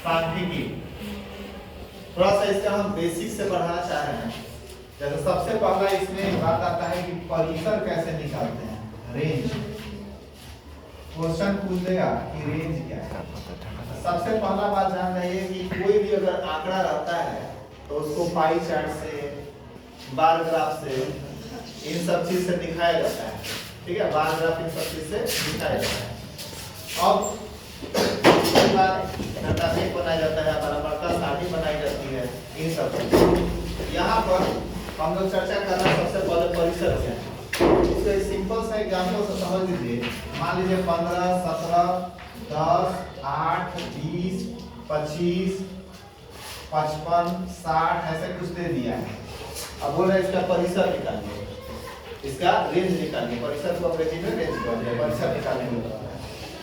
सांख्यिकी। थोड़ा सा इसका हम बेसिक से पढ़ाना चाह रहे हैं। जैसे सबसे पहला इसमें एक बात आता है कि परिसर कैसे निकालते हैं, रेंज। क्वेश्चन पूछ देगा कि रेंज क्या है। सबसे पहला बात जान रही है कि कोई भी अगर आंकड़ा रहता है तो उसको पाई चार्ट से, बार ग्राफ से, इन सब चीज से दिखाया जाता है। ठीक है, बार ग्राफ इन सब चीज से दिखाया जाता है। अब डाटाबेस बनाया जाता है, बराबरता सारणी बनाई जाती है, इन सब चीज। यहाँ पर हम लोग चर्चा कर रहे हैं सबसे पहले परिसर क्या है। इसको एक सिंपल सा एग्जाम्पल से समझ लीजिए। मान लीजिए 15, 17, 10, 8, 20, 25, 55, 60 ऐसे कुछ दे दिया है। अब बोल रहे इसका परिसर निकालिए, इसका रेंज निकालिए। परिसर को अंग्रेजी में रेंज कहते हैं, परिसर निकालने में।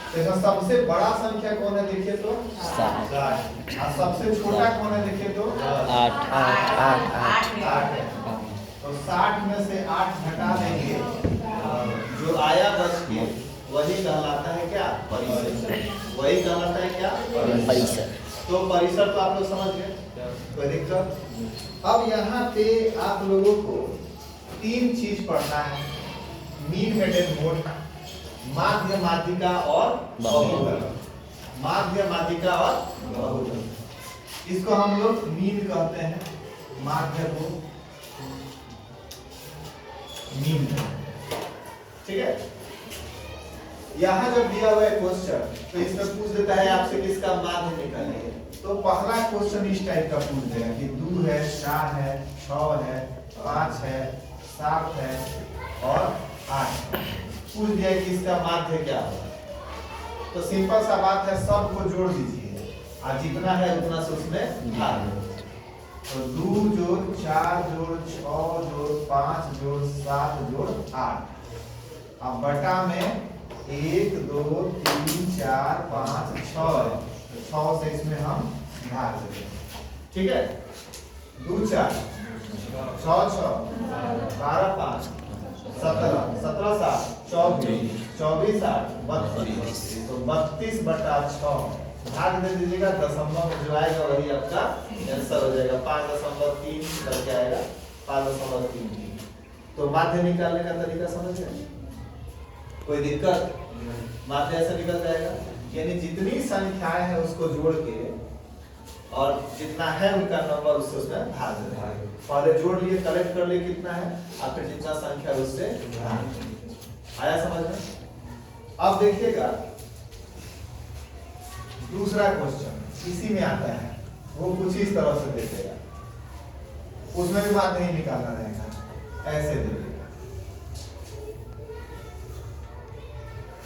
इसमें सबसे बड़ा संख्या कौन है देखिए तो 7, और सबसे छोटा कौन है देखिए तो 8 है। तो 60 में से 8 घटा देंगे, जो आया बच के वही कहलाता है क्या, परिसर। वही कहलाता है क्या, परिसर। तो परिसर तो आप लोग समझ गए, कोई दिक्कत। अब यहाँ पे आप लोगों को 3 चीज पढ़ना है, मीन मेडेन मोड, माध्य माध्यिका और बहुगम। माध्य माध्यिका और बहुगम, इसको हम लोग मीन कहते हैं, माध्य को मीन। ठीक है, यहाँ जब दिया हुआ है क्वेश्चन तो इसमें पूछ देता है आपसे किसका माध्य निकालिए। तो पहला क्वेश्चन इस टाइप का पूछ देगा कि 2 है, 4 है, 6 है, 5 है, 7 है और 8 है। पूछ दिया कि इसका माध्य क्या होगा। तो सिंपल सा बात है, सबको जोड़ दीजिए और जितना है उतना से उसमें भाग दो। तो 2 जोड़ 4 जोड़ 6 जोड़ 5 जोड़ 7 जोड़ 8। अब बटा में 1 2 3 4 5 6 है, तो 6 से इसमें हम भाग देंगे। ठीक है, 2 4 6 6 12 5 17 17 7 24 24 8 32। तो 32 बटा 6 भाग दे दीजिएगा, दशमलव जो आएगा वही आपका आंसर हो जाएगा। 5.3 करके आएगा, 5.33। तो माध्य निकालने का तरीका समझ गए, कोई दिक्कत। माध्य ऐसे निकल जाएगा, यानी जितनी संख्याएं हैं उसको जोड़ के और जितना है उनका नंबर उससे उसमें भाग देना है। पहले जोड़ लिए, कलेक्ट कर लिए कितना है, और फिर जितना संख्या उससे भाग। आया समझ में। अब देखिएगा दूसरा क्वेश्चन इसी में आता है, वो कुछ इस तरह से देखेगा, उसमें भी बात नहीं निकालना रहेगा। ऐसे देखेगा,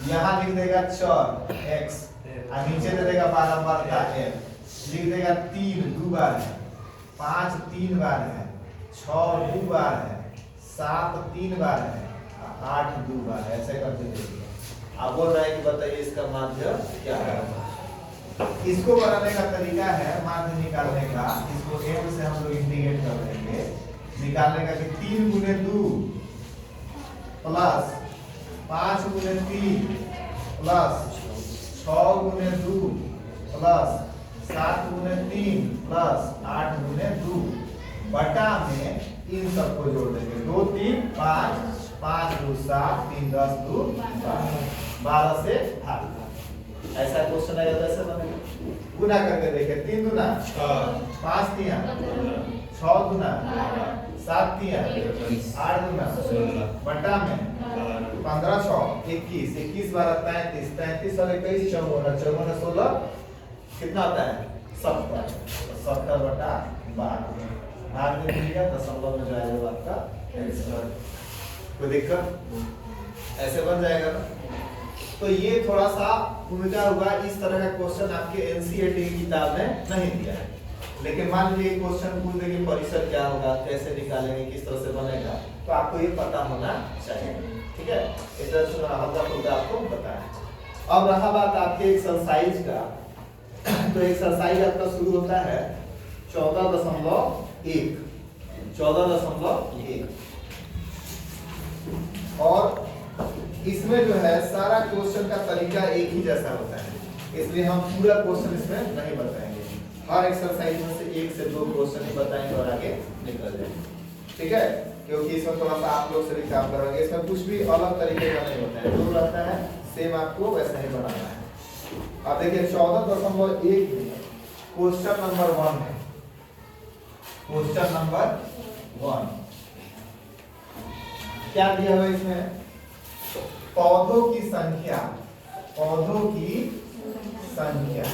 यहाँ लिख देगा चर x और नीचे दे देगा बारंबार का f। लिख देगा 3 2 बार है, 5 3 बार है, 6 2 बार है, 7 3 बार है, 8 2 बार है। ऐसे करके देखिए। आप बोल रहे हैं कि बताइए इसका माध्य क्या है। इसको बनाने का तरीका है माध्य निकालने का, इसको m से हम लोग इंटीग्रेट कर देंगे। निकालने का कि 3 गुने 2 प्लस 5 गुने 3 प्लस 6 गुने 2 प्लस 7 गुने 3 प्लस 8 गुने 2 बटा में इन सबको जोड़ देंगे। 2 3 5 5 2 7 3 10 2 12 से भाग। ऐसा क्वेश्चन आएगा तो ऐसे बनेगा। गुना करके देखिए, 3 गुना 5 तिया 6 गुना 7 तिया 8 गुना बटा में 15 6 21 21 12 33 33 और 21 54 54 16 कितना आता है 70। 70 बटा 12 भाग दे दीजिएगा, दशमलव में जो आएगा आपका आंसर। कोई दिक्कत, ऐसे बन जाएगा ना। तो ये थोड़ा सा उल्टा हुआ, इस तरह का क्वेश्चन आपके एनसीईआरटी की किताब में नहीं दिया है। लेकिन मान लीजिए क्वेश्चन पूछ दे कि परिसर क्या होगा, कैसे निकालेंगे, किस तरह से बनेगा, तो आपको ये पता होना चाहिए। ठीक है, इस तरह से हल्का फुल्का आपको बताया। अब रहा बात आपके एक्सरसाइज का, तो एक्सरसाइज आपका शुरू होता है 14.1 और इसमें जो है सारा क्वेश्चन का तरीका एक ही जैसा होता है, इसलिए हम पूरा क्वेश्चन इसमें नहीं बताएंगे। हर एक्सरसाइज में से 1 से 2 क्वेश्चन ही बताएंगे और आगे निकल जाएंगे, ठीक है। क्योंकि इसमें थोड़ा सा आप लोग से भी काम करेंगे, इसमें कुछ भी अलग तरीके का नहीं होता है, जो रहता है सेम आपको वैसा ही बनाना है। अब देखिए 14.1 में क्वेश्चन नंबर 1 है। क्वेश्चन नंबर 1 क्या दिया हुआ इसमें? पौधों की संख्या, पौधों की संख्या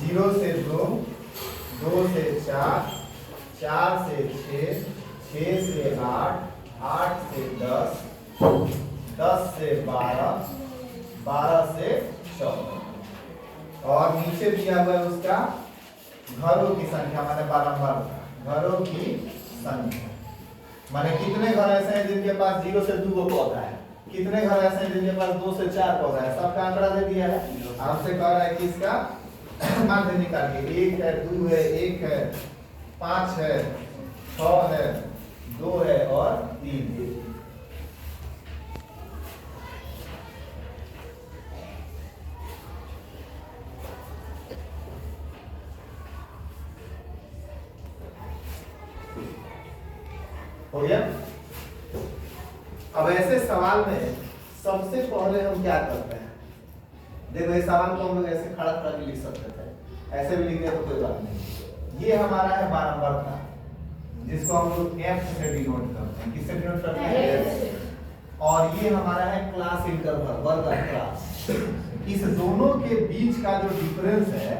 0 से 2, 2 से 4, 4 से 6, 6 से 8, 8 से 10, 10 से 12, 12 से 14 और नीचे दिया हुआ है उसका घरों की संख्या, माने बारंबार घरों की संख्या, माने कितने घर ऐसे हैं जिनके पास 0 से 2 पौधा है, कितने घर ऐसे हैं जिनके पास 2 से 4 पौधा है, सबका आंकड़ा दे दिया है। आपसे कह रहा है कि इसका माध्य निकालिए। 1 है, 2 है, 1 है, 5 है, 6 है, 2 है और 3 है। हो गया। अब ऐसे सवाल में सबसे पहले हम क्या करते हैं? देखो ये सवाल को हम लोग ऐसे खड़ा खड़ा भी लिख सकते थे, ऐसे भी लिख दिया तो कोई बात नहीं। ये हमारा है बारंबारता, जिसको हम लोग F से डिनोट करते हैं। किससे डिनोट करते हैं? और ये हमारा है क्लास इंटरवल, वर्ग क्लास। इस दोनों के बीच का जो डिफरेंस है,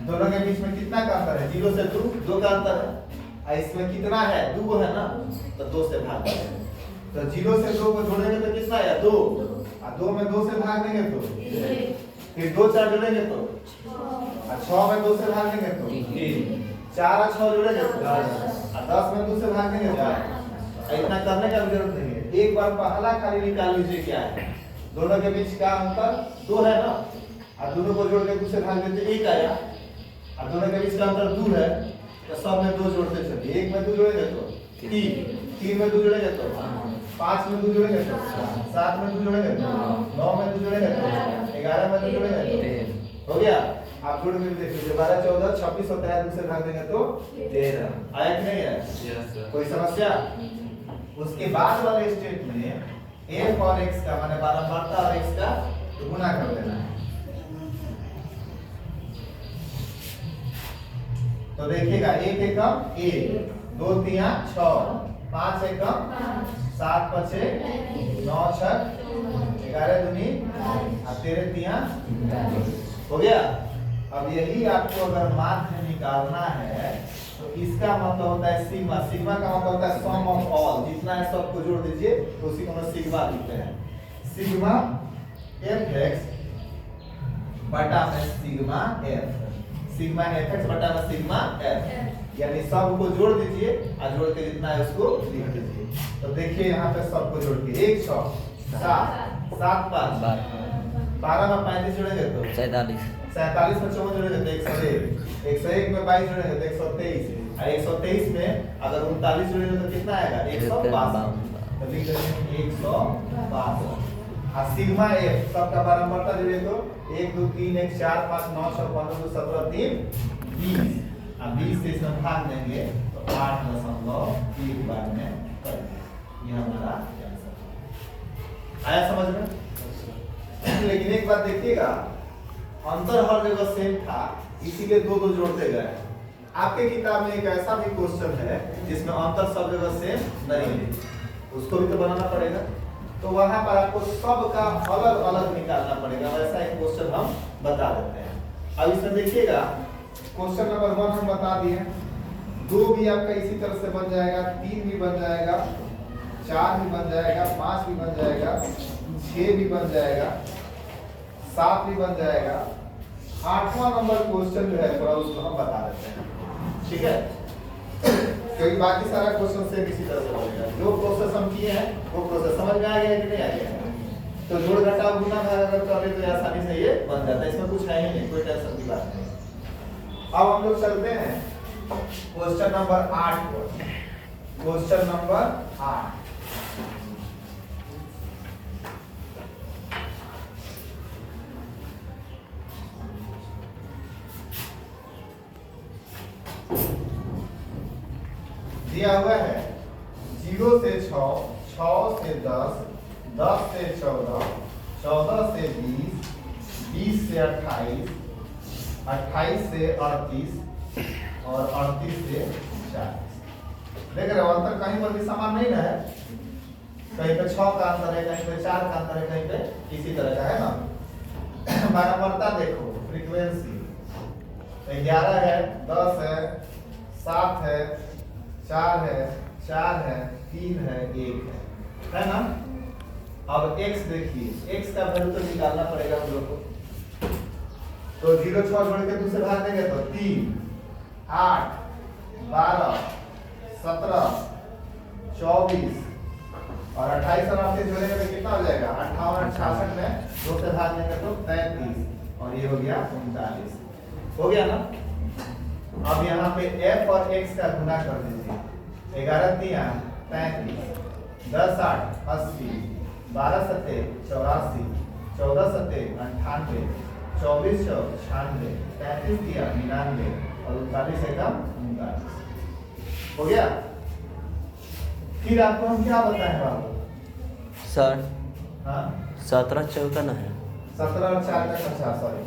दोनों के बीच में कितना का अंतर है? 0 से 2 का अंतर है। इसमें कितना है? 2 है ना, तो 2 से भाग देंगे। तो 0 से 2 को जोड़ेंगे तो कितना है? 2। और 2 में 2 से भाग देंगे तो फिर 2 4 जोड़ेंगे तो 6 में 2 से भाग देंगे तो 4 और 6 जोड़ेंगे तो 10 में 2 से भाग देंगे तो इतना करने का जरूरत नहीं है। एक बार पहला खाली निकाल लीजिए क्या है। दोनों के बीच का अंतर 2 है ना, और दोनों को जोड़ के 2 से भाग देते 1 आया, और दोनों के बीच का अंतर 2 है, तो सब में 2 जोड़ते चलिए। 1 में 2 जोड़ेंगे तो 3, 3 में 2 जोड़ेंगे तो 5 में 2 जोड़ेंगे तो 7 में 2 जोड़ेंगे तो 9 में 2 जोड़ेंगे तो 11 में 2 जोड़ेंगे तो हो गया। आप जोड़ के देख लीजिए 12 14 26 होता है, 2 से भाग देंगे तो 13 आया कि नहीं है? कोई समस्या? उसके बाद वाले स्टेट में f और x का माने बारंबारता और x का गुना कर देना है। तो देखिएगा 1 एकम 1, 2 3 6, 5 एकम 7 5 9 6 11 दूनी और 13 3 हो गया। अब यही आपको अगर माध्य निकालना है तो इसका मतलब होता है सिग्मा। सिग्मा का मतलब होता है सम ऑफ ऑल, जितना है सबको जोड़ दीजिए तो उसी को हम सिग्मा लिखते हैं। सिग्मा fx बटा में सिग्मा f, सिग्मा fx बटा में सिग्मा f, यानी सबको जोड़ दीजिए और जोड़ के जितना है उसको लिख दीजिए। तो देखिए यहाँ पे सबको जोड़ के 1 6 7 7 5 12 में 35 जोड़ेंगे तो 47, 47 में 4 जोड़ेंगे तो 101, 101 में 22 जोड़ेंगे तो 123, और 123 में अगर 39 जोड़ेंगे तो कितना आएगा? 162। तो लिख देंगे 162। और सिग्मा f सबका बारंबारता जोड़िए तो 1 2 3 1 4 5 9 6 15 2 17 3 20, और 20 से इसमें भाग देंगे तो 8.1 बार में कर देंगे। ये हमारा आंसर आया समझ में? लेकिन एक बात देखिएगा, अंतर हर जगह सेम था, इसीलिए 2 2 जोड़ते गए। आपके किताब में एक ऐसा भी क्वेश्चन है जिसमें अंतर सब जगह सेम नहीं है, उसको भी तो बनाना पड़ेगा। तो वहां पर आपको सबका अलग अलग निकालना पड़ेगा। वैसा एक क्वेश्चन हम बता देते हैं। अब इसमें देखिएगा क्वेश्चन नंबर 1 हम बता दिए, 2 भी आपका इसी तरह से बन जाएगा, 3 भी बन जाएगा, 4 भी बन जाएगा, 5 भी बन जाएगा, 6 भी बन जाएगा, 7 भी बन जाएगा। 8वां नंबर क्वेश्चन जो है थोड़ा उसको हम बता देते हैं, ठीक है? क्योंकि बाकी सारा क्वेश्चन से इसी तरह से बनेगा। जो प्रोसेस हम किए हैं वो प्रोसेस समझ में आ गया कि नहीं आ गया? तो जोड़ घटाव गुना भाग अगर कर ले तो आसानी से ये बन जाता है, इसमें कुछ है ही नहीं, कोई टेंशन की बात नहीं। अब हम लोग चलते हैं क्वेश्चन नंबर 8 पर। क्वेश्चन नंबर 8 दिया हुआ है 0 से 6, 6 से 10, 10 से 14, 14 से 20, 20 से 28, 28 से 38 और 38 से 40। देख रहे हो अंतर कहीं पर भी समान नहीं है, कहीं पे 6 का अंतर है, कहीं पे 4 का अंतर है, कहीं पे इसी तरह का है ना। बारंबारता देखो, फ्रीक्वेंसी 11 है, 10 है, 7 है, 4 है, 4 है, 3 है, 1 है ना। अब x देखिए, x का वैल्यू तो निकालना पड़ेगा हम लोग को। तो 0 6 जोड़ के दूसरे भाग देंगे तो 3 8 12 17 24 और 28 और 38 जोड़ेंगे तो कितना हो जाएगा 58 68 में 2 से भाग देंगे तो 33 और ये हो गया 39। हो गया ना। अब यहाँ पे f और x का गुना कर दीजिए। 11 3 35, 10 8 80, 12 7 84, 14 7 98, 24 6 96, 33 दिया 99 और 39 एकम 39। हो गया। फिर आपको हम क्या बताएं बाबू? सर हाँ 17 चौका ना है 17 और 4 का 50, सॉरी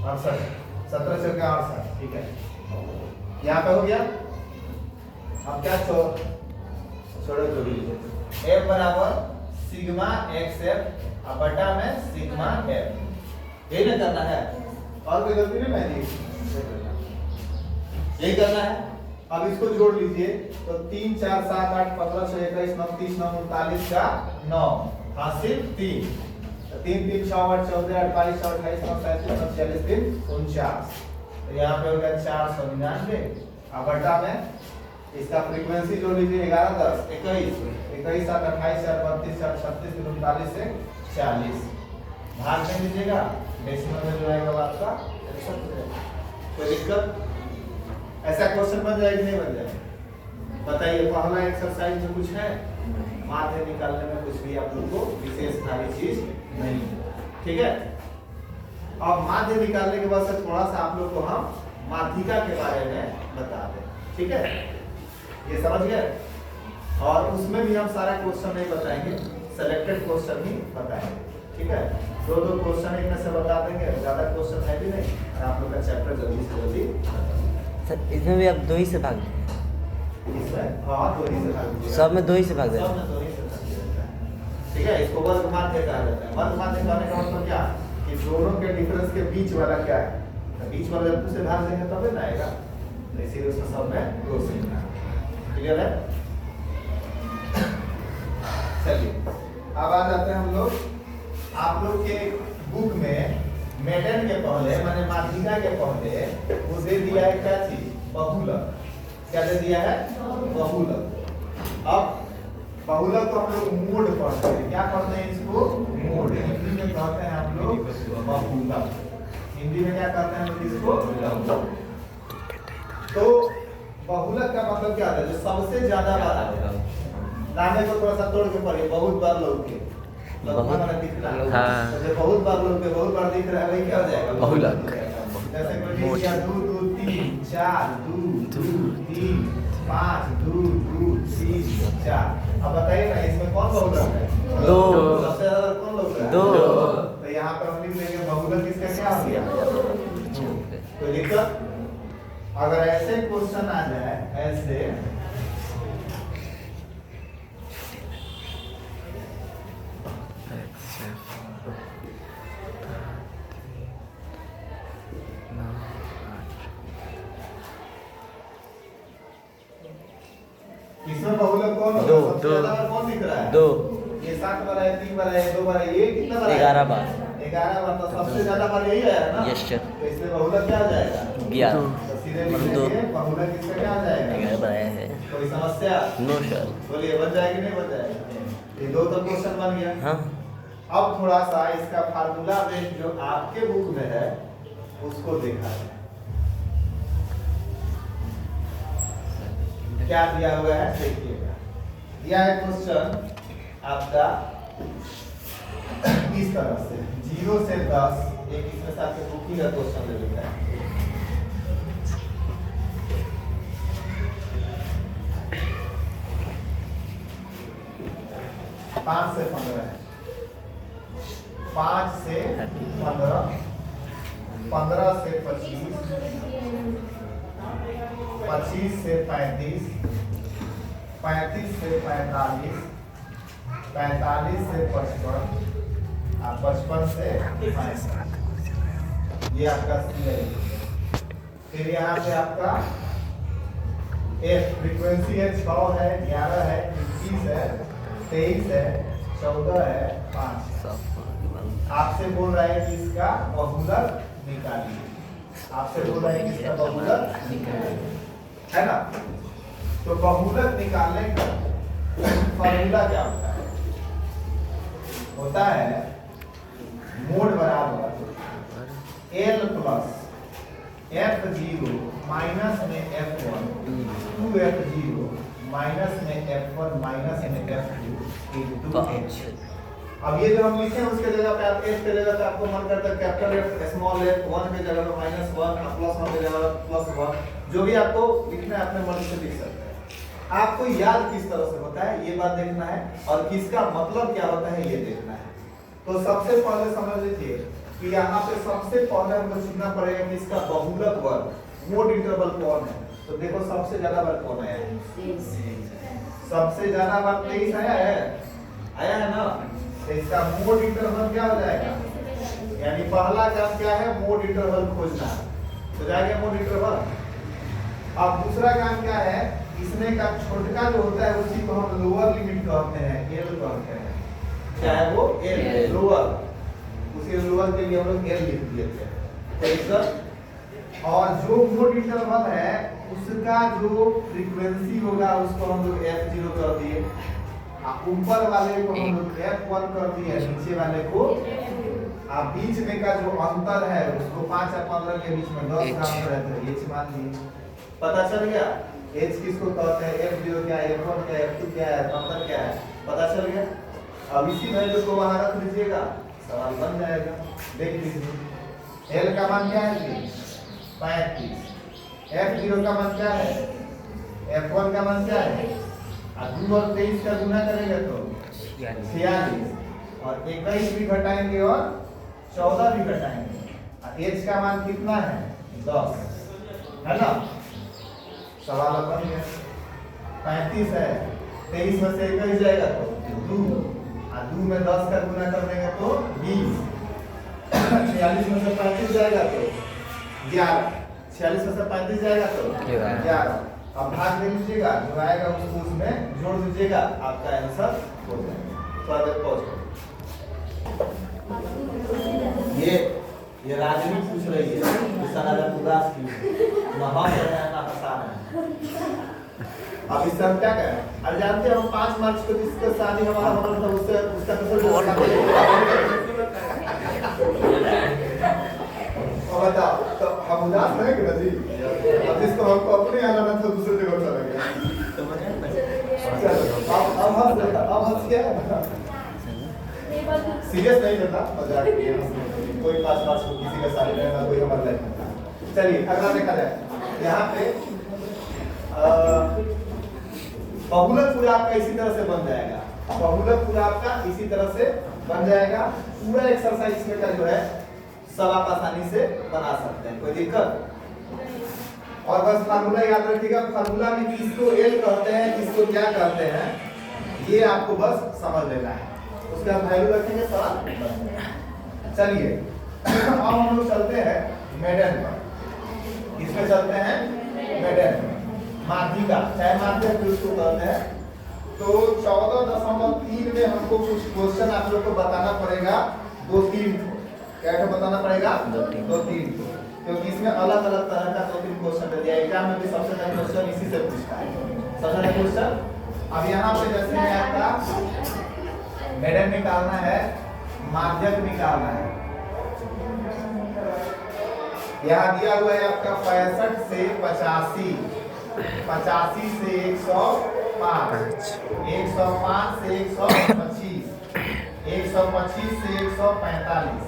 68, 17 4 का 68, ठीक है। यहाँ पे हो गया। अब क्या छोड़ो जो भी f बराबर सिग्मा xf और बटा में सिग्मा f, यही ना करना है, और कोई गलती नहीं है जी, यही करना है। अब इसको जोड़ लीजिए तो 3 4 7 8 15 6 21 9 30 9 39 का 9 हासिल 3, 3 3 6 8 14 28 28 9 37 9 40 3 49। तो यहाँ पे हो गया 499 और बटा में इसका फ्रीक्वेंसी जोड़ लीजिए 11 10 21 21 7 28 4 32 4 36 39 से 40 भाग में दीजिएगा, डेसिमल में जो आएगा वो आपका 63। कोई दिक्कत? ऐसा क्वेश्चन बन जाएगा नहीं बन जाएगा? बताइए। पहला एक्सरसाइज में कुछ है, माध्य निकालने में कुछ भी आप लोग को विशेष भारी चीज नहीं है, ठीक है। अब माध्य निकालने के बाद से थोड़ा सा आप लोग को हम माध्यिका के बारे में बता दें, ठीक है, ये समझ गए। और उसमें भी हम सारा क्वेश्चन नहीं बताएंगे, सेलेक्टेड क्वेश्चन ही बताएंगे, ठीक है। दो क्वेश्चन एक में से बता देंगे, ज्यादा क्वेश्चन है भी नहीं और आप लोग का चैप्टर जल्दी से जल्दी खत्म। सर इसमें भी आप 2 ही से भाग दें, इसमें हाँ 2 ही से भाग दीजिएगा, सब में 2 ही से भाग दें, सब में 2 ही से भाग दीजिएगा, ठीक है। इसको वर्ग माध्य कहा जाता है। वर्ग माध्य कहने का मतलब क्या कि दोनों के डिफरेंस के बीच वाला क्या है, तो बीच वाला जब 2 से भाग देंगे तब ना आएगा, तो इसीलिए उसमें सब में 2 से लिखना है, क्लियर है। चलिए अब आ जाते हैं हम लोग, आप लोग के बुक में मेडन के पहले माने माध्यिका के पहले वो दे दिया है क्या चीज, बहुलक। क्या दे दिया है? बहुलक। अब बहुलक को हम लोग मोड पढ़ते हैं, क्या पढ़ते हैं इसको? मोड। हिंदी में कहते हैं हम लोग बहुलक, हिंदी में क्या कहते हैं हम लोग इसको? तो बहुलक का मतलब क्या है? जो सबसे ज्यादा बार आएगा। नामे को थोड़ा सा तोड़ के पढ़िए, बहुत बार लोग के बहुत दिख रहा है, हाँ तो बहुत बार लोग के बहुत बार दिख रहा है, वही क्या हो जाएगा? बहुलक। जैसे कोई लिख दिया 2 2 3 4 2 2 3 5 2 2 3 4। अब बताइए ना इसमें कौन बहुलक है? 2। सबसे ज्यादा कौन लोग है? 2। तो यहाँ पर हम लिख देंगे बहुलक इसका क्या हो गया? कोई दिक्कत? अगर ऐसे क्वेश्चन आ जाए, ऐसे इसमें बहुलक कौन होगा? सबसे ज्यादा बार कौन दिख रहा है? 2। ये 7 बार है, 3 बार है, 2 बार है, ये कितना बार है? 11 बार। 11 बार, तो सबसे ज्यादा बार यही है ना? Yes sir. तो इसमें बहुलक क्या आ जाएगा? 11। तो सीधे लिख देंगे बहुलक इसका क्या आ जाएगा? 11 बार आया है। कोई समस्या? No sir. बोलिए बन जाएगी नहीं बन जाएगा? ये 2 तो क्वेश्चन बन गया। हाँ अब थोड़ा सा इसका फार्मूला बेस जो आपके बुक में है उसको देखा जाए। क्या दिया हुआ है देखिएगा। दिया है क्वेश्चन आपका इस तरह से 0 से 10, एक इसमें से आपके बुकिंग का क्वेश्चन ले लेता है। 5 से 15 है, 5 से 15, 15 से 25, 25 से 35, 35 से 45, 45 से 55 और 55 से 65। ये आपका सी है। फिर यहाँ पे आपका एफ फ्रीक्वेंसी है, 6 है, 11 है, 21 है, 23 है, 14 है, 5 है। आपसे बोल रहा है कि इसका बहुलक निकालिए, आपसे बोल रहा है कि इसका बहुलक है ना। तो बहुलक निकालने का फॉर्मूला क्या होता है? होता है मोड बराबर L प्लस F0 माइनस में F1 2F0 माइनस में F1 माइनस में F2 इनटू H। अब ये जो हम लिखे हैं उसके जगह पे आप H के जगह पे आपको मन करता है कैपिटल F स्मॉल f 1 के जगह पे -1 प्लस 1 के जगह +1, जो भी आपको लिखना है अपने मन से लिख सकते हैं। आपको याद किस तरह से होता है ये बात देखना है और किसका मतलब क्या होता है ये देखना है। तो सबसे पहले समझ लीजिए कि यहाँ पे सबसे पहले हमको चुनना पड़ेगा कि इसका बहुलक वर्ग मोड इंटरवल कौन है। तो देखो सबसे ज्यादा वर्ग कौन है? सबसे ज्यादा वर्ग 23 आया है ना। तो इसका मोड इंटरवल क्या हो जाएगा? यानी पहला काम क्या है? मोड इंटरवल खोजना। तो जाएगा मोड इंटरवल। अब दूसरा काम क्या है? इसमें का छोटका जो होता है उसी को हम लोअर लिमिट कहते हैं, एल कहते हैं। क्या है वो? L lower. उसी लोअर के लिए हम लोग एल लिख दिए थे। तो इसका और जो मोड इंटरवल है उसका जो फ्रीक्वेंसी होगा उसको हम लोग f0 कर दिए, ऊपर वाले को हम लोग f1 कर दिए, नीचे वाले को बीच में का जो अंतर है उसको 5 और 15 के बीच में 10 का अंतर है तो h मान लिए। पता चल गया h किसको कहते हैं, f0 क्या है, f1 क्या है, f2 क्या है, अंतर क्या है, पता चल गया। अब इसी वैल्यू को वहां रख लीजिएगा, सवाल बन जाएगा। देख लीजिए l का मान क्या है? 35। f0 का मान क्या है? f1 का मान क्या है? 2 और 23 का गुना करेंगे तो 46 और 21 भी घटाएंगे और 14 भी घटाएंगे। h का मान कितना है? 10 है ना। सवाल बन गया। 35 है, 23 में से 21 जाएगा तो 2 और 2 में 10 का गुना कर देंगे तो 20। 46 में से 35 जाएगा तो 11। 46 में से 35 जाएगा तो 11। अब भाग दे लीजिएगा, जो आएगा उसको उसमें जोड़ दीजिएगा, आपका आंसर हो जाएगा। स्वागत पहुंच। ये राजनी पूछ रही है कि सनातन उदास क्यों ना हम है ना हसान है। अब इस सब क्या करें? अब जानते हैं हम 5 मार्च को जिसके शादी हमारा होना था उससे उसका बताओ तो हम उदास नहीं कि जी। अब जिसको हमको अपने आना था दूसरे जगह चला गया। अब हंस क्या सीरियस नहीं लेता, मजाक कोई 5 मार्च को किसी का शादी नहीं था, कोई हमारा लाइफ में था। चलिए अगला देखा जाए। यहाँ पे बहुलक पूरा आपका इसी तरह से बन जाएगा। बहुलक पूरा आपका इसी तरह से बन जाएगा। पूरा एक्सरसाइज इसमें का जो है सब आप आसानी से बना सकते हैं, कोई दिक्कत। और बस फार्मूला याद रखिएगा, फार्मूला में किसको एल कहते हैं किसको क्या कहते हैं ये आपको बस समझ लेना है, उसके बाद वैल्यू रखेंगे सवाल। चलिए अब हम लोग चलते हैं मेडन पर। इसमें चलते हैं मेडन पर, माध्यिका चाहे माध्यक भी उसको कहते हैं। तो 14.3 में हमको कुछ क्वेश्चन आप लोग को बताना पड़ेगा, 2-3 क्या बताना पड़ेगा, 2-3, क्योंकि इसमें अलग अलग तरह का 2-3 क्वेश्चन दिया है। एग्जाम में भी सबसे पहला क्वेश्चन इसी से पूछता है, सबसे पहला क्वेश्चन। अब यहाँ पे जैसे मैं आपका मेडन निकालना है, माध्यक निकालना है। यहाँ दिया हुआ है आपका 65 से 85, 85 से 105, 105 से 125, 125 से 145,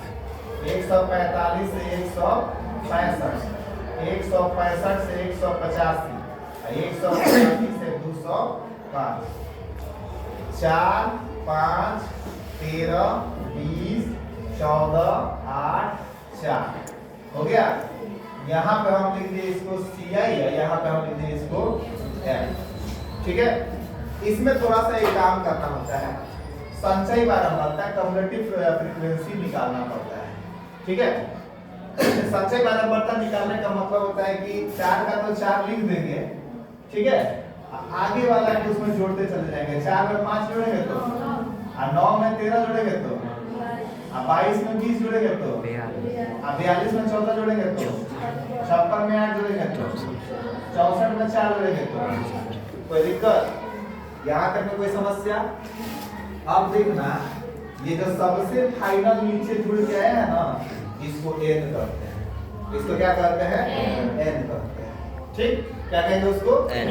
145 से 165, 165 से 185, 185 से 205, 4 5 13 20 14 8 4 हो गया। यहाँ पे हम लिख दिए इसको CI है, यहाँ पे हम लिख दिए इसको M। ठीक है, इसमें थोड़ा सा एक काम करना होता है, संचयी बारंबारता कम्युलेटिव फ्रीक्वेंसी निकालना पड़ता है। ठीक है, संचयी बारंबारता निकालने का मतलब होता है कि 4 का तो 4 लिख देंगे, ठीक है, आगे वाला है उसमें जोड़ते चले जाएंगे। 4 में 5 जोड़ेंगे तो, 9 में 13 जोड़ेंगे तो, 22 में 20 जोड़ेंगे तो, 42 में 14 जोड़ेंगे तो, 56 में 8 जोड़ेंगे तो, 64 में 4 जोड़ेंगे तो। कोई दिक्कत? यहाँ तक में कोई समस्या? अब देखना, ये जो सबसे फाइनल नीचे जुड़ के आया है ना, इसको n करते हैं। इसको क्या करते हैं? n करते हैं। ठीक, क्या कहेंगे उसको? n।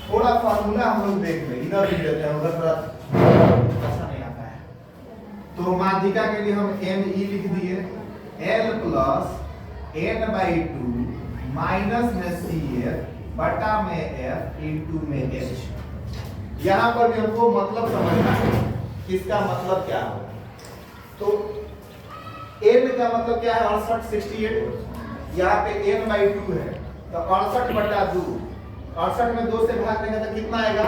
थोड़ा फार्मूला हम लोग देख ले, इधर लिख देते हैं, उधर थोड़ा अच्छा नहीं आता है। तो माध्यिका के लिए हम Ne लिख दिए, L प्लस n/2 माइनस में CF बटा में F इंटू में H। यहाँ पर भी हमको मतलब समझना है, किसका मतलब क्या होगा। तो n का मतलब क्या है? 68 68, यहाँ पे n/2 है तो 68/2, 68 में 2 से भाग देंगे तो कितना आएगा?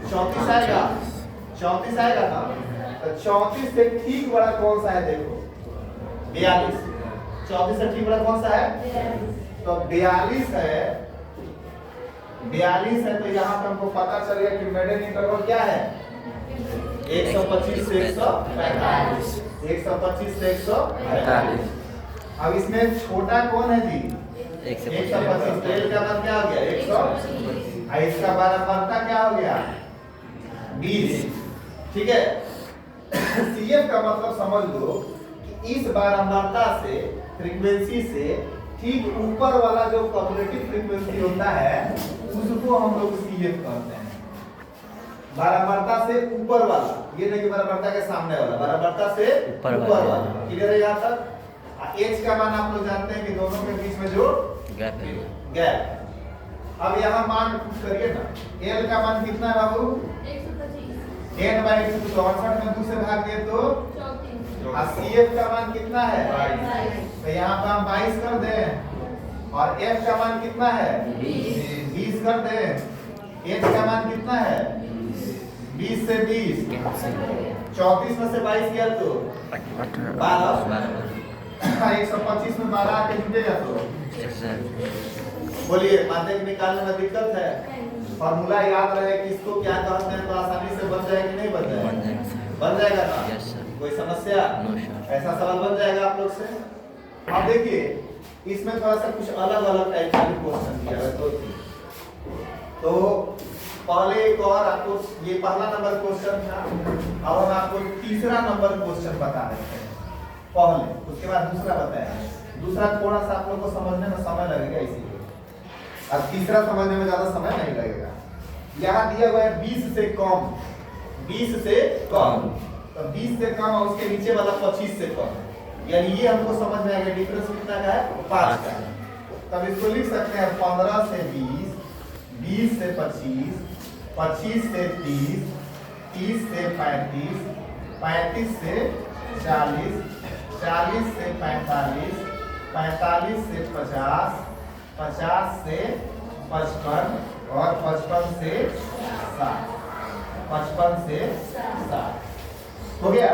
34 आएगा। 34 आएगा ना, तो 34 से ठीक बड़ा कौन सा है? देखो 42। 34 से ठीक बड़ा कौन सा है? तो 42 है। 42 है तो यहाँ पे हमको पता चल गया कि मेडन इंटरवल क्या है? 125 से 145। 125 से 145। अब इसमें छोटा कौन है जी? 125। तेल का मान क्या हो गया? 100। इसका बारंबारता क्या हो गया? 20। ठीक है, CF का मतलब समझ लो कि इस बारंबारता से, फ्रीक्वेंसी से ठीक ऊपर वाला जो कम्युलेटिव फ्रीक्वेंसी होता है उसको हम लोग CF कहते हैं। बारंबारता से ऊपर वाला, ये नहीं कि बारंबारता के सामने वाला, बारंबारता से ऊपर वाला। क्लियर है यहाँ तक? H का मान आप लोग जानते हैं कि दोनों के बीच में जो गैप। अब यहाँ मान करिए ना, L का मान कितना है बाबू? 125। n/2 तो 68 में 2 से भाग दिए तो 34। CF का मान कितना है? 22। तो यहाँ पे हम 22 कर दें, और F का मान कितना है? 20 कर दें। H का मान कितना है? 20 से 20, 34 में से 22 गया तो 12। 125 में 12 आके जुटेगा तो बोलिए, माध्यक निकालने में दिक्कत है? फॉर्मूला याद रहे कि इसको क्या कहते हैं तो आसानी से बन जाएगा कि नहीं बन जाएगा? बन जाएगा ना? कोई समस्या? ऐसा सवाल बन जाएगा आप लोग से। अब देखिए, इसमें थोड़ा सा कुछ अलग अलग टाइप का क्वेश्चन दिया है। तो पहले एक और आपको, ये पहला नंबर क्वेश्चन था, अब हम आपको तीसरा नंबर क्वेश्चन बता देते हैं पहले, उसके बाद दूसरा बताएंगे। दूसरा थोड़ा सा आप लोग को समझने में समय लगेगा, इसीलिए अब तीसरा समझने में ज्यादा समय नहीं लगेगा। यहाँ दिया हुआ है 20 से कम, 20 से कम, तो 20 से कम और उसके नीचे वाला 25 से कम, यानी ये हमको समझ में आएगा डिफरेंस कितना का है? 5 का। तब इसको लिख सकते हैं 15 से 20, 20 से 25, 25 से 30, 30 से 35, 35 से 40, 40 से 45, 45 से 50, 50 से 55 और 55 से 60, 55 से 60 हो गया।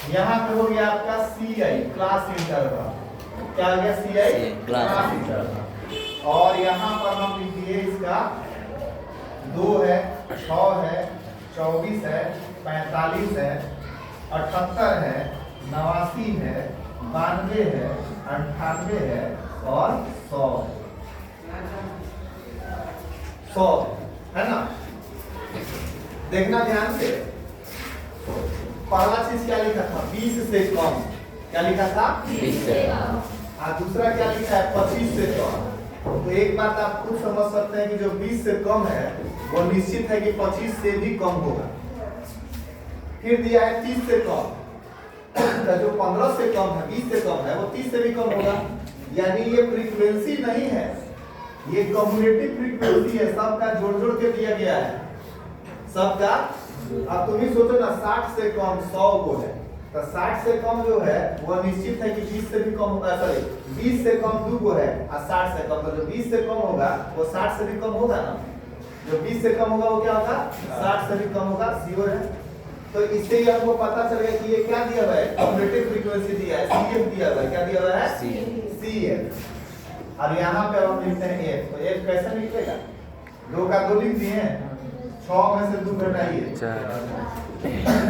यहाँ पे हो गया आपका CI क्लास इंटरवल। क्या हो गया? CI class interval. और यहाँ पर हम लिख दिए इसका 2 है, 6 है, 24 है, 45 है, 78 है, 89 है, 92 है, 98 है और 100 है ना? देखना ध्यान से, पहला चीज क्या लिखा था? 20 से कम। क्या लिखा था? 20 से कम। दूसरा क्या लिखा है? 25 से कम। तो एक बात आप खुद समझ सकते हैं कि जो 20 से कम है वो निश्चित है कि 25 से भी कम होगा। फिर दिया है 30 से कम, तो जो 15 से कम है, 20 से कम है, वो 30 से भी कम होगा। यानी ये फ्रीक्वेंसी नहीं है, ये कम्युलेटिव फ्रीक्वेंसी है, सबका जोड़ जोड़ के दिया गया है, सबका अब तुम ही सोचो ना 60 से कम 100 को है, तो 60 से कम जो है वो निश्चित है कि 20 से भी कम, सॉरी 20 से कम 2 को है और 60 से कम, तो जो 20 से कम होगा वो 60 से भी कम होगा ना, जो 20 से कम होगा वो क्या होगा 60 से भी कम होगा, श्योर है। तो इससे ही हमको पता चल गया कि ये क्या दिया हुआ है, कम्युलेटिव फ्रीक्वेंसी दिया है, CF दिया हुआ है, क्या दिया हुआ है CF। और यहाँ पे हम लिखते हैं F, तो F कैसे निकलेगा, 2 का 2 लिख दिए, 6 में से 2 घटाइए,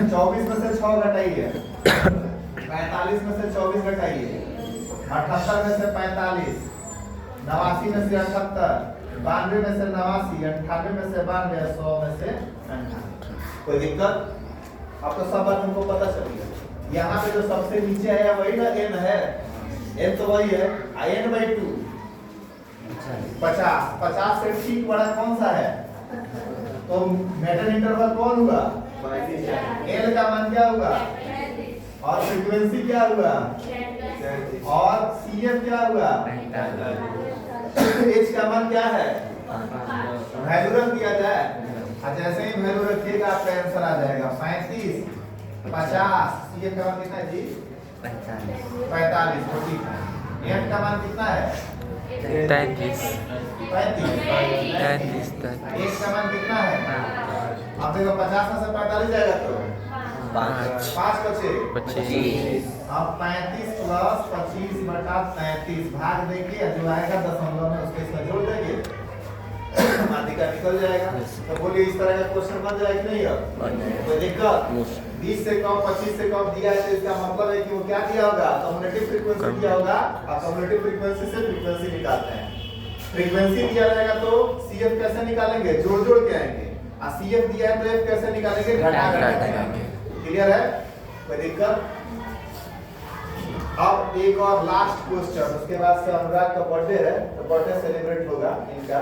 24 में से 6 घटाइए, 45 में से 24 घटाइए, 78 में से 45, 89 में से 78, 92 में से 89, 98 में से 92, 100 में से 98। कोई दिक्कत? अब तो सब बात हमको पता चल गया। यहाँ पे जो सबसे नीचे है वही ना n है, n तो वही है, n/2 50 से ठीक बड़ा कौन सा है, तो मेटल इंटरवल कौन हुआ, l का मान क्या हुआ, और फ्रीक्वेंसी क्या हुआ, और CF क्या हुआ, h का मान क्या है, वैल्यू रख दिया जाए, जैसे ही वैल्यू रखिएगा आपका आंसर आ जाएगा 35 50। CF का मान कितना है जी, 45, तो ठीक है। f का मान कितना है, 33 h का मान कितना है, आप देखो 50 में से 45 जाएगा तो 5 का 6 25। अब 35 प्लस 25 बटा 33 भाग देंगे, जो आएगा दशमलव में उसके इसमें जोड़ देंगे, माध्यिका निकल जाएगा। तो बोलिए इस तरह का क्वेश्चन बन जाएगा कि नहीं, अब कोई दिक्कत, 20 से कम 25 से कम दिया है तो इसका मतलब है कि वो क्या दिया होगा, कम्युलेटिव फ्रीक्वेंसी दिया होगा, और कम्युलेटिव फ्रीक्वेंसी से फ्रीक्वेंसी निकालते हैं। फ्रीक्वेंसी दिया जाएगा तो CF कैसे निकालेंगे, जोड़ जोड़ के आएंगे, और CF दिया है तो F कैसे निकालेंगे, घटा के। क्लियर है, कोई दिक्कत? अब एक और लास्ट क्वेश्चन, उसके बाद से अनुराग का बर्थडे है, तो बर्थडे सेलिब्रेट होगा इनका,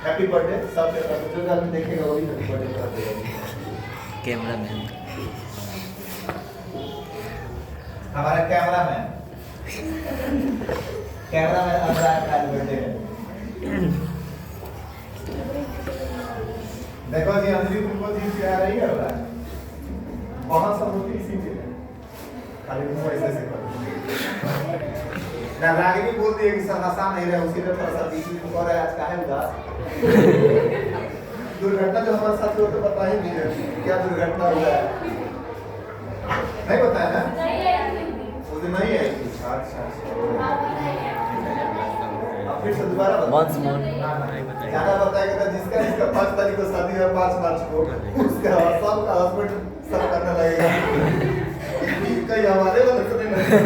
हैप्पी बर्थडे सबके साथ, जो घर में देखेगा वही हैप्पी बर्थडे कर देगा। कैमरामैन, हमारा कैमरामैन अनुराग का बर्थडे है। देखो जी अंजलि तुमको जीत के आ रही है, बहुत सब होती इसी के खाली मुंह ऐसे करो ना, रागिनी बोलती है कि सर हंसा नहीं रहे, उसी में थोड़ा सा बीच में कह रहा है आज काहे उदास। दुर्घटना जो हमारे साथ हुआ तो पता ही नहीं है क्या दुर्घटना हुआ है, नहीं पता है ना, उस दिन नहीं है। अच्छा अब फिर से दोबारा ज्यादा बताएगा, जिसका जिसका 5 तारीख को शादी है 5 मार्च को, उसका सबका हस्बैंड सब करने लगेगा, कहीं हमारे वाले सुने नहीं।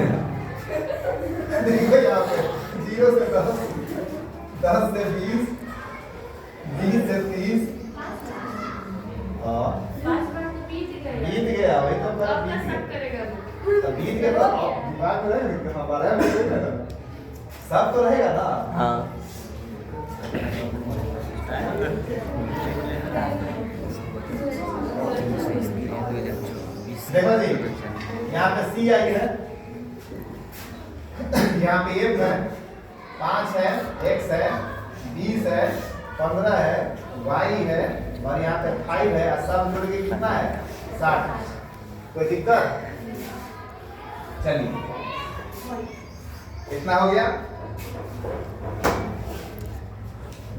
देखो यहाँ पे 0 से 10, 10 से 20, 20 से 30, बीत गया वही तो बीत गया, दिमाग में रहेगा हमारा सब तो रहेगा ना। हाँ देखो जी यहाँ पे C आई है, यहाँ पे F है, 5 है, X है, 20 है, 15 है, Y है, और यहाँ पे 5 है, और सब जोड़ के कितना है 60। कोई दिक्कत? चलिए इतना हो गया।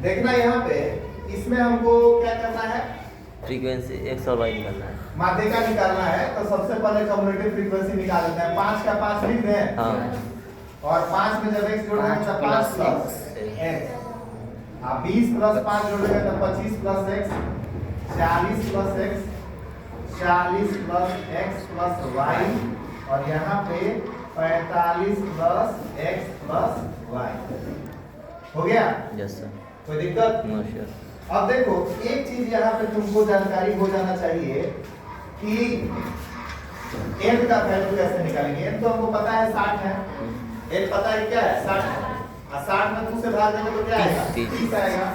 देखना यहाँ पे इसमें हमको क्या करना है, फ्रीक्वेंसी X और Y निकालना है, माध्यिका निकालना है। तो सबसे पहले कम्युलेटिव फ्रीक्वेंसी निकाल लेते हैं। 5 का 5 लिख दें, हाँ, और 5 में जब x जोड़ेंगे तो 5 प्लस x, 20 प्लस 5 जोड़ेंगे तो 25 plus x, 40 plus x, 40 plus x plus y, और यहाँ पे 45 प्लस x प्लस y हो गया। यस सर, कोई दिक्कत? No sure. अब देखो एक चीज यहाँ पे तुमको जानकारी हो जाना चाहिए कि n का वैल्यू कैसे निकालेंगे। n तो हमको पता है 60 है, n पता है क्या है 60 है, और 60 में 2 से भाग देंगे तो क्या आएगा 30 आएगा।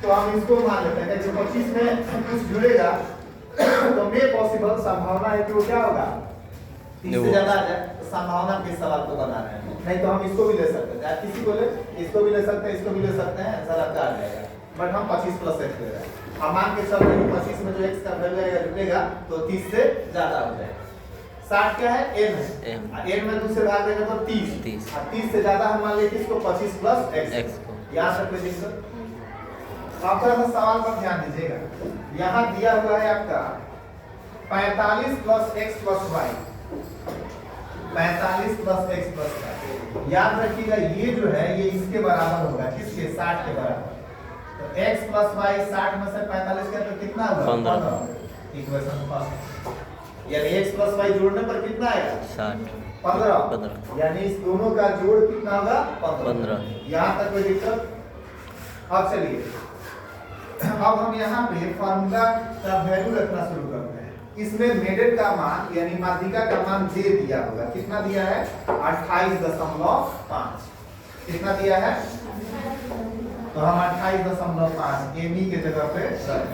तो हम इसको मान लेते हैं कि 25 में कुछ जुड़ेगा तो मे पॉसिबल संभावना है कि वो क्या होगा 30 से ज्यादा आ जाए। तो संभावना के सवाल को बना रहे हैं, नहीं तो हम इसको भी ले सकते हैं, आप किसी को ले, इसको भी ले सकते हैं, इसको भी ले सकते हैं, आंसर आपका आ जाएगा। बट हम 25 प्लस एक्स ले रहे हैं। हम मान के चल रहे हैं 25 में जो एक्स का वैल्यू आएगा जुटेगा तो 30 से ज्यादा हो जाएगा। 60 क्या है m है, m में 2 से भाग देगा तो 30 और 30 से ज्यादा हम मान लेंगे इसको 25 प्लस x को। यहाँ तक कोई दिक्कत? आप थोड़ा सा सवाल पर ध्यान दीजिएगा। यहाँ दिया हुआ है आपका 45 plus x plus y, 45 plus x plus y। याद रखिएगा ये जो है ये इसके बराबर होगा, किसके? 60 के बराबर। तो x प्लस y 60 में से 45 का तो कितना होगा? 15। इक्वेशन फर्स्ट, यानी x प्लस y जोड़ने पर कितना आएगा? 60 15। यानी इस दोनों का जोड़ कितना होगा? 15। यहाँ तक कोई दिक्कत? अब चलिए अब हम यहाँ पे फार्मूला का वैल्यू रखना शुरू करते हैं। इसमें मेडेड का मान यानी माध्यिका का मान दे दिया होगा, कितना दिया है? 28.5। कितना दिया है? तो हम 28.5 एमी के जगह पे रख।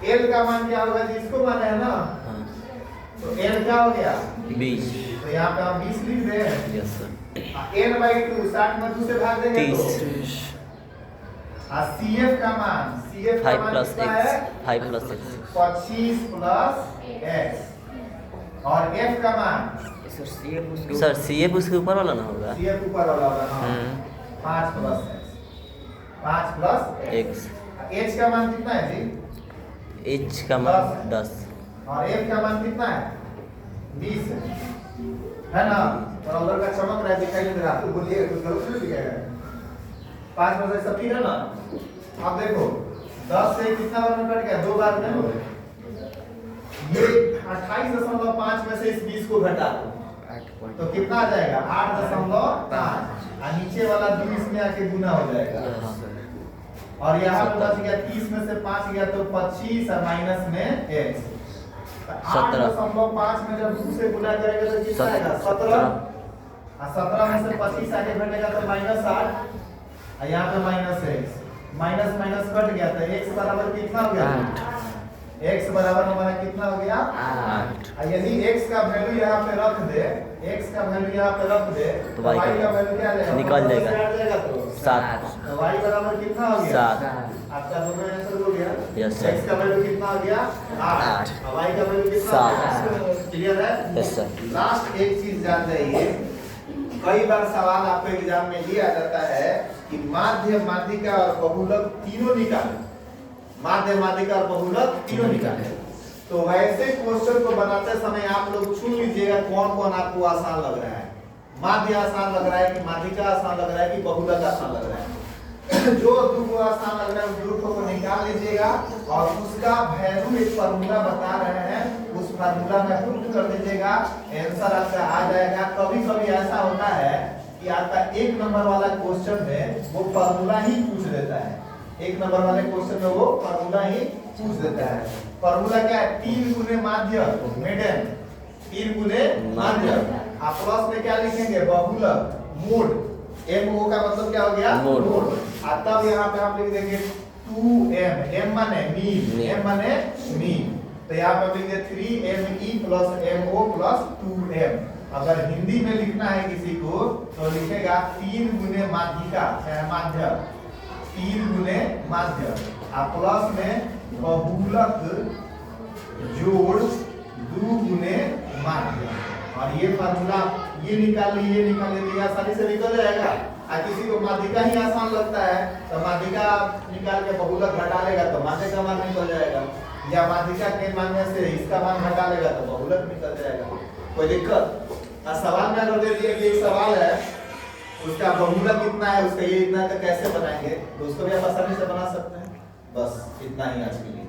एल का मान क्या होगा जी? इसको माने है ना, तो एल क्या हो गया? 20। तो यहाँ पे हम 20 लिख दे। Yes sir. n/2 60 में 2 से भाग देंगे तो 30। CF का मान, CF का 5 मान प्लस कितना है? x 5 plus x 25 plus x और F का मान सर CF उसके ऊपर वाला ना होगा? CF ऊपर वाला होगा। हाँ 5 प्लस x। H का मान कितना है जी? h का मान 10 और F का मान कितना है? 20 है ना? और उधर का चमक रहा है, दिखाई नहीं दे रहा, तो बोलिए कुछ गलत नहीं दिखाएगा। 5 में से सब ठीक है ना? अब देखो 10 से कितना बार में कट गया? 2 बार में। ये 28.5 में से इस 20 को घटा दो तो कितना आ जाएगा? 8.5 और नीचे वाला 20 में आके गुना हो जाएगा। और यहाँ पे बच गया 30 में से 5 गया तो 25 और माइनस में x। 8.5 में जब 2 से गुना करेंगे तो कितना आएगा? 17 और 17 में से 25 आगे घटेगा तो -8 और यहाँ पे -x। माइनस माइनस कट गया तो x बराबर कितना हो गया? 8। x बराबर हमारा कितना हो गया? 8। यदि x का वैल्यू यहाँ पे रख दे, x का वैल्यू यहाँ पे रख दे तो y का वैल्यू क्या आ जाएगा? निकल जाएगा तो 7। तो y बराबर कितना हो गया? 7। आपका दोनों आंसर हो गया। Yes sir. x का वैल्यू कितना हो गया? 8 और y का वैल्यू कितना हो गया? क्लियर है? Yes sir. लास्ट एक चीज जान जाइए, कई बार सवाल आपको एग्जाम में ये आ जाता है कि माध्य, माध्यिका और बहुलक तीनों निकाले। माध्य, माध्यिका और बहुलक तीनों निकाले। तो वैसे क्वेश्चन को बनाते समय आप लोग चुन लीजिएगा कौन कौन आपको आसान लग रहा है। माध्य आसान लग रहा है कि माध्यिका आसान लग रहा है कि बहुलक आसान लग रहा है। जो दो आसान लग रहा है उस दो को निकाल लीजिएगा और उसका वैल्यू एक फार्मूला बता रहे हैं, उस फार्मूला में पुट कर दीजिएगा, आंसर आपका आ जाएगा। कभी कभी ऐसा होता है कि आपका 1 नंबर वाला क्वेश्चन में वो फार्मूला ही पूछ देता है। 1 नंबर वाले क्वेश्चन में वो फार्मूला ही पूछ देता है। फार्मूला क्या है? 3 गुने माध्य मेडन, 3 गुने माध्य। आप प्लस में क्या लिखेंगे? बहुलक मोड। MO का मतलब क्या हो गया? मोड। और तब यहाँ पे हम लिख देंगे 2m, m माने मीन, m माने मीन। तो यहाँ पे लिख देंगे 3me plus mo plus 2m। अगर हिंदी में लिखना है किसी को तो लिखेगा 3 गुने माध्यिका माध्य, 3 गुने माध्य और प्लस में बहुलक जोड़ 2 गुने माध्य। और ये फार्मूला ये निकाल ली आसानी से निकल जाएगा। और किसी को माध्यिका ही आसान लगता है तो माध्यिका निकाल के बहुलक घटा लेगा तो माध्य का मान निकल जाएगा, या माध्यिका के मानने से इसका मान घटा लेगा तो बहुलक निकल जाएगा। कोई दिक्कत? सवाल में अगर दे दिया कि एक सवाल है उसका बहुलक कितना है, उसका ये इतना का कैसे बनाएंगे, तो उसको भी आप आसानी से बना सकते हैं। बस इतना ही आज के लिए।